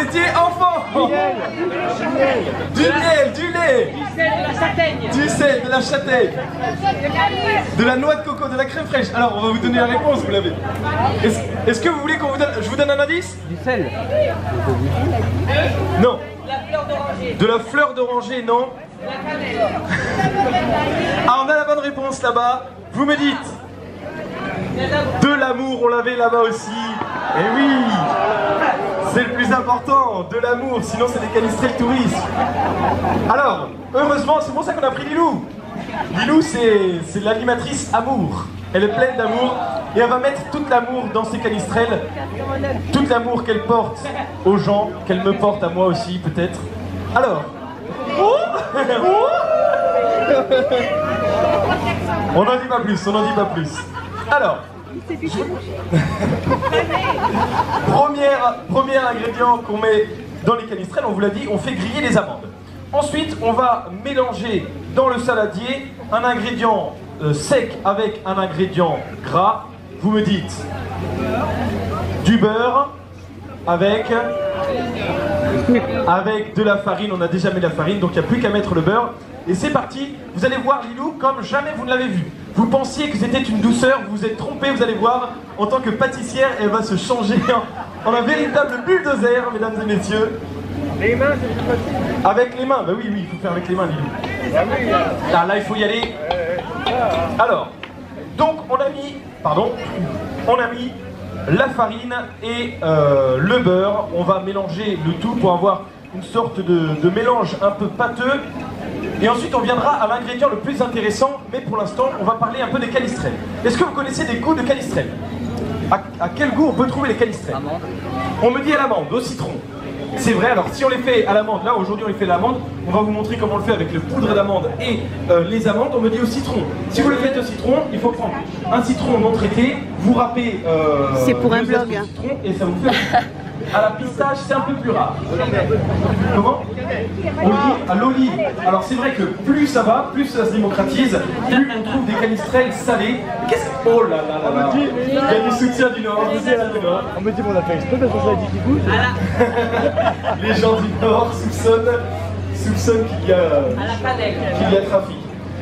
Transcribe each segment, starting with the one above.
étiez enfant. Du miel, du lait. Du sel, de la châtaigne. Du sel, de la châtaigne. De la noix de coco, de la crème fraîche. Alors, on va vous donner la réponse, vous l'avez. Est-ce que vous voulez qu'on vous donne... Je vous donne un indice? Du sel. Non. De la fleur d'oranger. De la fleur d'oranger, non. De la cannelle. Ah, on a la bonne réponse là-bas. Vous me dites. De l'amour, on l'avait là-bas aussi. Eh oui, c'est le plus important, de l'amour, sinon c'est des canistrés de tourisme. Alors, heureusement, c'est pour ça qu'on a pris Lilou. Lilou, c'est l'animatrice amour. Elle est pleine d'amour et elle va mettre tout l'amour dans ses canistrelles. Tout l'amour qu'elle porte aux gens, qu'elle me porte à moi aussi peut-être. Alors, on n'en dit pas plus, on n'en dit pas plus. Alors, premier ingrédient qu'on met dans les canistrelles, on vous l'a dit, on fait griller les amandes. Ensuite, on va mélanger dans le saladier un ingrédient sec avec un ingrédient gras. Vous me dites du beurre avec de la farine. On a déjà mis de la farine, donc il n'y a plus qu'à mettre le beurre. Et c'est parti, vous allez voir Lilou comme jamais vous ne l'avez vu. Vous pensiez que c'était une douceur, vous vous êtes trompé, vous allez voir, en tant que pâtissière, elle va se changer en un véritable bulldozer, mesdames et messieurs. Les mains, c'est plus facile. Avec les mains, bah oui, il faut faire avec les mains, Lilou. Ah, là, il faut y aller. Alors, donc on a mis la farine et le beurre. On va mélanger le tout pour avoir une sorte de mélange un peu pâteux. Et ensuite on viendra à l'ingrédient le plus intéressant, mais pour l'instant on va parler un peu des canistrelles. Est-ce que vous connaissez des goûts de canistrelles? À quel goût on peut trouver les canistrelles? On me dit à l'amande, au citron. C'est vrai, alors si on les fait à l'amande, là aujourd'hui on les fait à l'amande, on va vous montrer comment on le fait avec le poudre d'amande et les amandes, on me dit au citron. Si vous le faites au citron, il faut prendre un citron non traité, vous râpez c'est pour un blog, hein. Citron et ça vous fait... À la pistache, c'est un peu plus rare. Comment? À l'olive. Alors c'est vrai que plus ça va, plus ça se démocratise, plus on trouve des canistrelles salées. Oh là là là là. Il y a du soutien du Nord. On me dit qu'on a fait exprès parce que ça a dit qu'il bouge. Les gens du Nord soupçonnent qu'il y a trafic.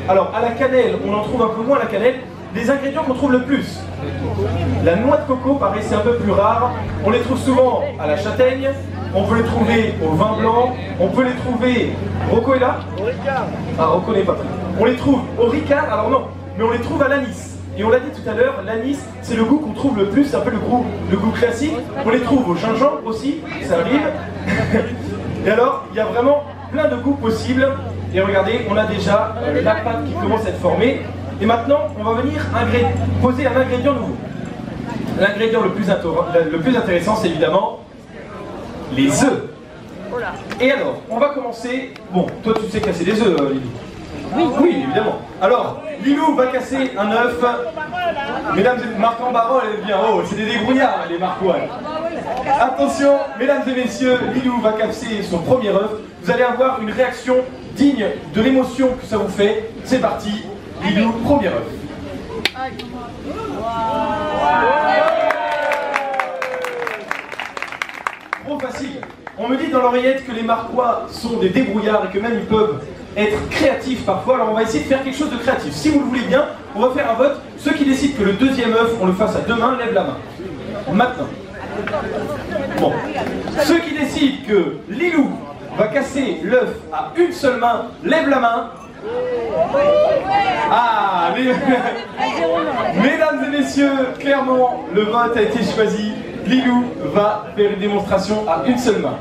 Alors à la cannelle, on en trouve un peu moins à la cannelle. Les ingrédients qu'on trouve le plus. La noix de coco, pareil, c'est un peu plus rare. On les trouve souvent à la châtaigne. On peut les trouver au vin blanc. On peut les trouver... Rocco est là? Au Ricard. Ah, Rocco n'est pas pris. On les trouve au Ricard, alors non, mais on les trouve à l'anis. Et on l'a dit tout à l'heure, l'anis, c'est le goût qu'on trouve le plus, c'est un peu le goût classique. On les trouve au gingembre aussi, ça arrive. Et alors, il y a vraiment plein de goûts possibles. Et regardez, on a déjà la pâte qui commence à être formée. Et maintenant, on va venir poser un ingrédient nouveau. L'ingrédient le plus intéressant, c'est évidemment les œufs. Et alors, on va commencer... Bon, toi tu sais casser des œufs, Lilou. Oui, évidemment. Alors, Lilou va casser un œuf. Mesdames et Marc en Barol, elle vient. Oh, c'est des débrouillards, les Marcois. Attention, mesdames et messieurs, Lilou va casser son premier œuf. Vous allez avoir une réaction digne de l'émotion que ça vous fait. C'est parti. Lilou, premier œuf. Trop facile. On me dit dans l'oreillette que les Marcois sont des débrouillards et que même ils peuvent être créatifs parfois. Alors on va essayer de faire quelque chose de créatif. Si vous le voulez bien, on va faire un vote. Ceux qui décident que le deuxième œuf, on le fasse à deux mains, lèvent la main. Maintenant. Bon. Ceux qui décident que Lilou va casser l'œuf à une seule main, lève la main. Ah, mesdames et messieurs, clairement, le vote a été choisi. Lilou va faire une démonstration à une seule main.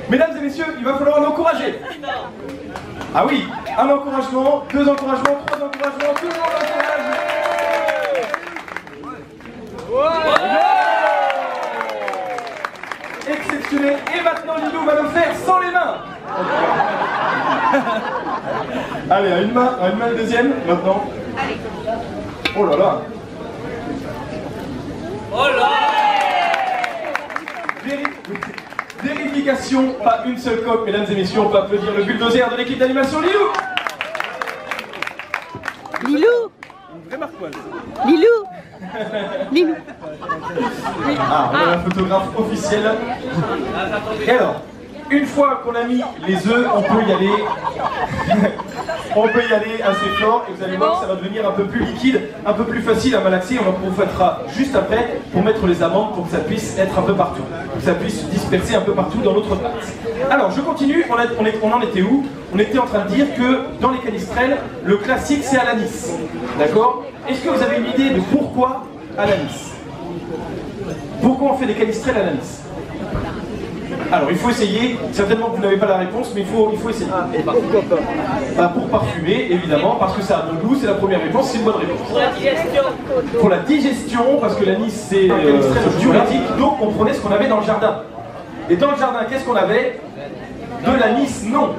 Mesdames et messieurs, il va falloir l'encourager. Ah oui, un encouragement, deux encouragements, trois encouragements, tout le monde encourage. Exceptionnel. Et maintenant, Lilou va le faire sans les mains. Allez, à une main le deuxième, maintenant. Allez. Oh là là. Oh là. Vérification, pas une seule coque, mesdames et messieurs, on peut applaudir le bulldozer de l'équipe d'animation Lilou. Lilou. Une vraie Marcoise. Lilou. Lilou. Ah, on a un photographe officiel. Et alors, Une fois qu'on a mis les œufs, on peut y aller. On peut y aller assez fort et vous allez voir que ça va devenir un peu plus liquide, un peu plus facile à malaxer. On vous fera juste après pour mettre les amandes pour que ça puisse être un peu partout, pour que ça puisse se disperser un peu partout dans notre pâte. Alors je continue, on en était où? On était en train de dire que dans les canistrelles, le classique c'est à l'anis. D'accord? Est-ce que vous avez une idée de pourquoi à l'anis? Pourquoi on fait des canistrelles à l'anis? Alors il faut essayer, certainement que vous n'avez pas la réponse, mais il faut essayer. Pourquoi pas? Bah, pour parfumer, évidemment, parce que ça a bon goût, c'est la première réponse, c'est une bonne réponse. Pour la digestion. Pour la digestion, parce que l'anis c'est un canistrelle diurétique, donc on prenait ce qu'on avait dans le jardin. Et dans le jardin, qu'est-ce qu'on avait? De l'anis, non.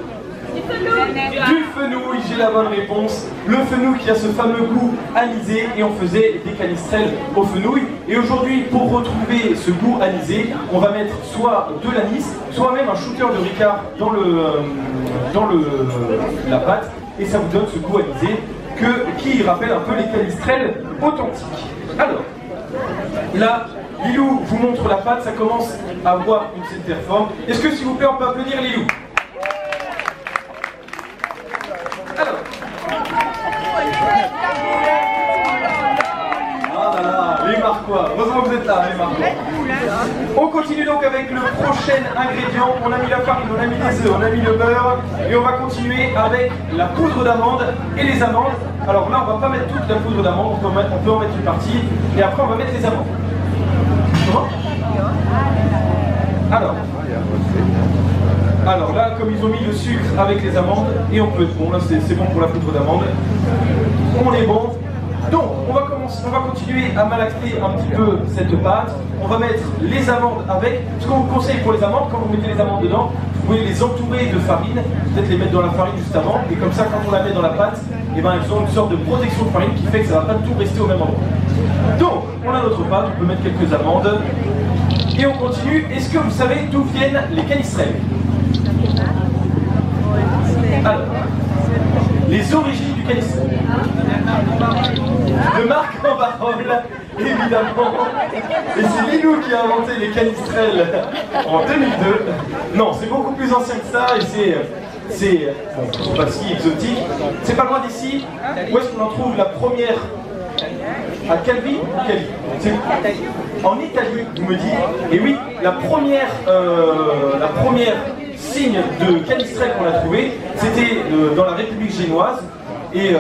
Du fenouil, j'ai la bonne réponse. Le fenouil qui a ce fameux goût anisé et on faisait des canistrelles au fenouil. Et aujourd'hui, pour retrouver ce goût anisé, on va mettre soit de l'anis, soit même un shooter de Ricard dans la pâte et ça vous donne ce goût anisé qui rappelle un peu les canistrelles authentiques. Alors, là, Lilou vous montre la pâte, ça commence à avoir une certaine forme. Est-ce que s'il vous plaît on peut applaudir Lilou? Alors. Ah là là, les Marquois. Heureusement que vous êtes là, les Marquois. On continue donc avec le prochain ingrédient. On a mis la farine, on a mis les œufs, on a mis le beurre. Et on va continuer avec la poudre d'amande et les amandes. Alors là, on va pas mettre toute la poudre d'amande, on peut en mettre une partie. Et après, on va mettre les amandes. Comment? Alors là, comme ils ont mis le sucre avec les amandes, et on peut être bon, là c'est bon pour la poudre d'amande. On est bon. Donc, on va continuer à malaxer un petit peu cette pâte. On va mettre les amandes avec. Ce qu'on vous conseille pour les amandes, quand vous mettez les amandes dedans, vous pouvez les entourer de farine, peut-être les mettre dans la farine juste avant, et comme ça, quand on la met dans la pâte, et ben, elles ont une sorte de protection de farine qui fait que ça ne va pas tout rester au même endroit. Donc, on a notre pâte, on peut mettre quelques amandes, et on continue. Est-ce que vous savez d'où viennent les canistrelles? Alors, les origines du canistrelle. De Marc en parole, évidemment. Et c'est Lilou qui a inventé les canistrelles en 2002. Non, c'est beaucoup plus ancien que ça et c'est pas si exotique. C'est pas loin d'ici. Où est-ce qu'on en trouve la première? À Calvi ou Cali? En Italie, vous me dites. Et oui, la première signe de canistrelle qu'on a trouvé, c'était dans la République génoise. Et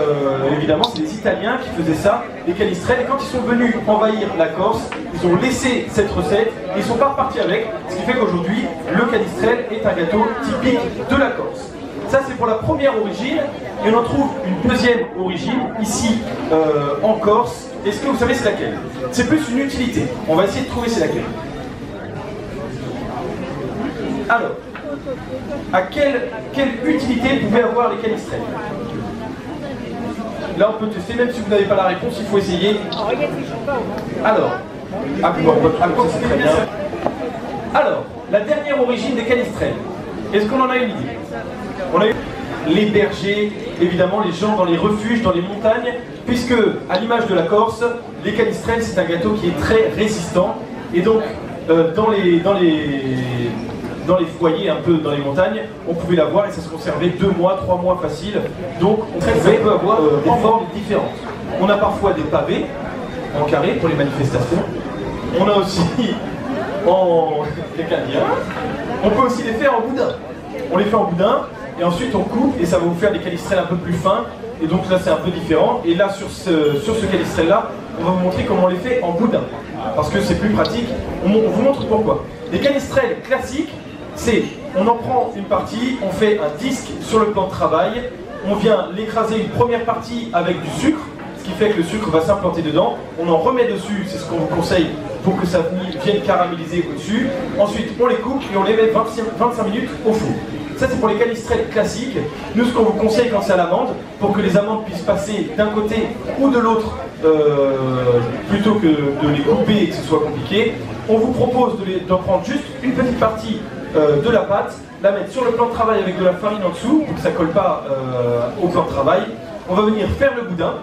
évidemment, c'est les Italiens qui faisaient ça, les canistrelles. Et quand ils sont venus envahir la Corse, ils ont laissé cette recette et ils ne sont pas repartis avec. Ce qui fait qu'aujourd'hui, le canistrelle est un gâteau typique de la Corse. Ça, c'est pour la première origine. Et on en trouve une deuxième origine, ici, en Corse. Est-ce que vous savez c'est laquelle? C'est plus une utilité. On va essayer de trouver c'est laquelle. Alors, à quelle utilité pouvaient avoir les canistrelles? Là, on peut tester, même si vous n'avez pas la réponse, il faut essayer. Alors, c'est très bien. Alors, la dernière origine des canistrelles. Est-ce qu'on en a une idée? On a eu les bergers, évidemment, les gens dans les refuges, dans les montagnes, puisque, à l'image de la Corse, les canistrelles, c'est un gâteau qui est très résistant. Et donc, dans les foyers, un peu dans les montagnes, on pouvait l'avoir et ça se conservait 2 mois, 3 mois facile. Donc on peut avoir des formes différentes. On a parfois des pavés en carré pour les manifestations. On a aussi les candiens. On peut aussi les faire en boudin. On les fait en boudin et ensuite on coupe et ça va vous faire des canistrelles un peu plus fins. Et donc là c'est un peu différent. Et là sur ce canistrelle là, on va vous montrer comment on les fait en boudin. Parce que c'est plus pratique. On vous montre pourquoi. Les canistrelles classiques, on en prend une partie, on fait un disque sur le plan de travail, on vient l'écraser une première partie avec du sucre, ce qui fait que le sucre va s'implanter dedans, on en remet dessus, c'est ce qu'on vous conseille pour que ça vienne caraméliser au-dessus. Ensuite on les coupe et on les met 25 minutes au four. Ça c'est pour les canistrelles classiques. Nous ce qu'on vous conseille quand c'est à l'amande, pour que les amandes puissent passer d'un côté ou de l'autre, plutôt que de les couper et que ce soit compliqué, on vous propose d'en prendre juste une petite partie de la pâte, la mettre sur le plan de travail avec de la farine en dessous pour que ça ne colle pas au plan de travail. On va venir faire le boudin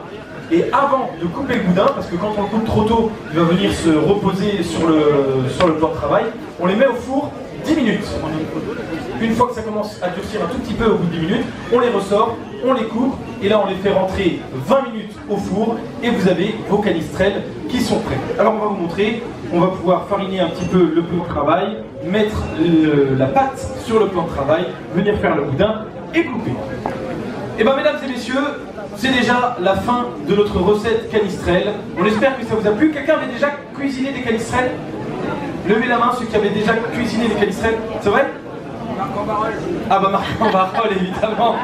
et avant de couper le boudin, parce que quand on le coupe trop tôt, il va venir se reposer sur le plan de travail, on les met au four 10 minutes. Une fois que ça commence à durcir un tout petit peu au bout de 10 minutes, on les ressort, on les coupe, et là on les fait rentrer 20 minutes au four, et vous avez vos canistrelles qui sont prêts. Alors on va vous montrer, on va pouvoir fariner un petit peu le plan de travail, mettre la pâte sur le plan de travail, venir faire le boudin et couper. Et bien mesdames et messieurs, c'est déjà la fin de notre recette canistrelle. On espère que ça vous a plu. Quelqu'un avait déjà cuisiné des canistrelles? Levez la main ceux qui avaient déjà cuisiné des canistrelles. C'est vrai? Ah bah Marc en Barol évidemment.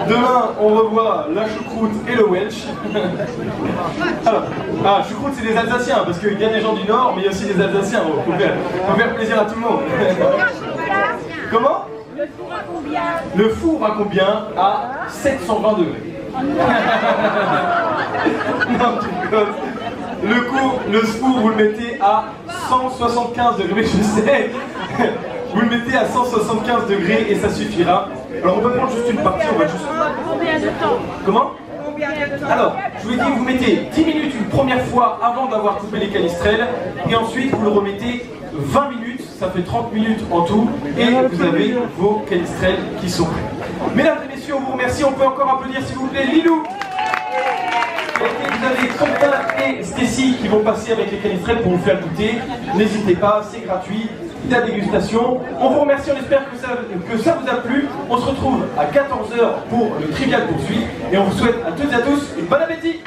Demain on revoit la choucroute et le Welsh. Alors, choucroute c'est des Alsaciens parce qu'il y a des gens du Nord mais il y a aussi des Alsaciens. Faut faire plaisir à tout le monde. Comment? Le four à combien? Le four à combien? À 720 degrés. Non, tu déconnes. Le four, vous le mettez à 175 degrés, je sais. Vous le mettez à 175 degrés et ça suffira. Alors on peut prendre juste une partie, on va juste... Combien de temps? Comment? Combien de temps? Alors, je vous ai dit, vous mettez 10 minutes une première fois avant d'avoir coupé les canistrelles, et ensuite vous le remettez 20 minutes, ça fait 30 minutes en tout, et vous avez vos canistrelles qui sont prêtes. Mesdames et messieurs, on vous remercie, on peut encore applaudir s'il vous plaît Lilou. Et vous avez Quentin et Stécie qui vont passer avec les canistrelles pour vous faire goûter. N'hésitez pas, c'est gratuit, la dégustation. On vous remercie, on espère que ça vous a plu. On se retrouve à 14 h pour le Trivial Poursuite. Et on vous souhaite à toutes et à tous une bonne appétit.